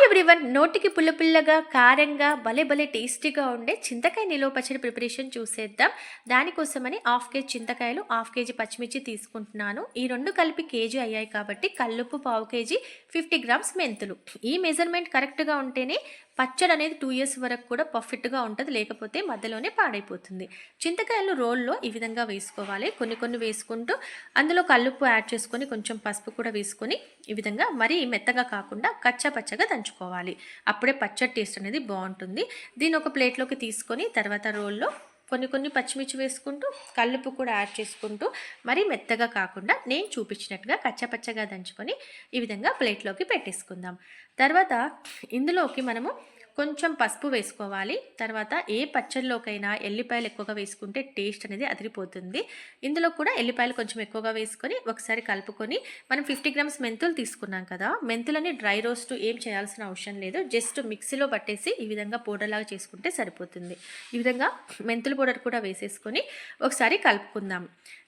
Everyone, నోటికి పుల్ల పుల్లగా, కారంగా, భలే భలే టేస్టీగా ఉండే చింతకాయ నిలువ పచ్చడి ప్రిపరేషన్ చూసేద్దాం. దానికోసమని హాఫ్ కేజీ చింతకాయలు, హాఫ్ కేజీ పచ్చిమిర్చి తీసుకుంటున్నాను. ఈ రెండు కలిపి కేజీ అయ్యాయి కాబట్టి కల్లుప్పు పావు కేజీ, 50 గ్రామ్స్ మెంతులు. ఈ మెజర్మెంట్ కరెక్ట్గా ఉంటేనే పచ్చడి అనేది 2 ఇయర్స్ వరకు కూడా పర్ఫెక్ట్గా ఉంటుంది, లేకపోతే మధ్యలోనే పాడైపోతుంది. చింతకాయలు రోల్లో ఈ విధంగా వేసుకోవాలి. కొన్ని కొన్ని వేసుకుంటూ అందులో కల్లుప్పు యాడ్ చేసుకొని కొంచెం పసుపు కూడా వేసుకొని ఈ విధంగా మరీ మెత్తగా కాకుండా కచ్చా పచ్చగా దంచుకోవాలి. అప్పుడే పచ్చడి టేస్ట్ అనేది బాగుంటుంది. దీన్ని ఒక ప్లేట్లోకి తీసుకొని తర్వాత రోల్లో కొన్ని కొన్ని పచ్చిమిర్చి వేసుకుంటూ కల్లుప్పు కూడా యాడ్ చేసుకుంటూ మరీ మెత్తగా కాకుండా నేను చూపించినట్టుగా కచ్చపచ్చగా దంచుకొని ఈ విధంగా ప్లేట్లోకి పెట్టేసుకుందాం. తర్వాత ఇందులోకి మనము కొంచెం పసుపు వేసుకోవాలి. తర్వాత ఏ పచ్చడిలోకైనా ఎల్లిపాయలు ఎక్కువగా వేసుకుంటే టేస్ట్ అనేది అదిరిపోతుంది. ఇందులో కూడా ఎల్లిపాయలు కొంచెం ఎక్కువగా వేసుకొని ఒకసారి కలుపుకొని మనం 50 గ్రామ్స్ మెంతులు తీసుకున్నాం కదా, మెంతులని డ్రై రోస్ట్ ఏం చేయాల్సిన అవసరం లేదు. జస్ట్ మిక్సీలో పట్టేసి ఈ విధంగా పౌడర్ లాగా చేసుకుంటే సరిపోతుంది. ఈ విధంగా మెంతుల పౌడర్ కూడా వేసేసుకొని ఒకసారి కలుపుకుందాం.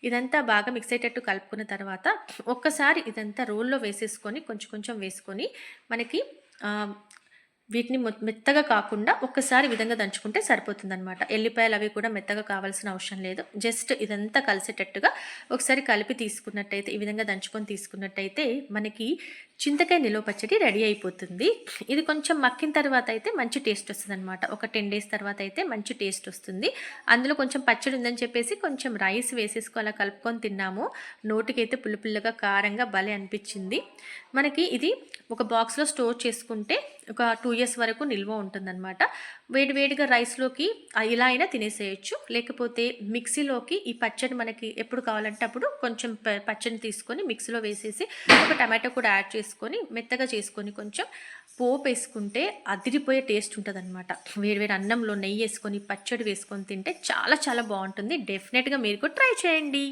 ఇదంతా బాగా మిక్స్ అయ్యేటట్టు కలుపుకున్న తర్వాత ఒక్కసారి ఇదంతా రోల్లో వేసేసుకొని కొంచెం కొంచెం వేసుకొని మనకి వీటిని మెత్తగా కాకుండా ఒక్కసారి విధంగా దంచుకుంటే సరిపోతుందన్నమాట. ఎల్లిపాయలు అవి కూడా మెత్తగా కావాల్సిన అవసరం లేదు. జస్ట్ ఇదంతా కలిసేటట్టుగా ఒకసారి కలిపి తీసుకున్నట్టయితే, ఈ విధంగా దంచుకొని తీసుకున్నట్టయితే మనకి చింతకాయ నిలువ పచ్చడి రెడీ అయిపోతుంది. ఇది కొంచెం మక్కిన తర్వాత అయితే మంచి టేస్ట్ వస్తుంది అనమాట. ఒక 10 డేస్ తర్వాత అయితే మంచి టేస్ట్ వస్తుంది. అందులో కొంచెం పచ్చడి ఉందని చెప్పేసి కొంచెం రైస్ వేసేసుకో అలా కలుపుకొని తిన్నాము. నోటికైతే పుల్లపుల్లగా కారంగా భలే అనిపించింది. మనకి ఇది ఒక బాక్స్లో స్టోర్ చేసుకుంటే ఒక 2 ఇయర్స్ వరకు నిల్వ ఉంటుందన్నమాట. వేడివేడిగా రైస్లోకి ఇలా అయినా తినేసేయచ్చు. లేకపోతే మిక్సీలోకి ఈ పచ్చడి మనకి ఎప్పుడు కావాలంటే అప్పుడు కొంచెం పచ్చడిని తీసుకొని మిక్సీలో వేసేసి ఒక టమాటో కూడా యాడ్ చేసుకొని మెత్తగా చేసుకొని కొంచెం పోపు వేసుకుంటే అదిరిపోయే టేస్ట్ ఉంటుంది అనమాట. వేడివేడి అన్నంలో నెయ్యి వేసుకొని పచ్చడి వేసుకొని తింటే చాలా చాలా బాగుంటుంది. డెఫినెట్గా మీరు కూడా ట్రై చేయండి.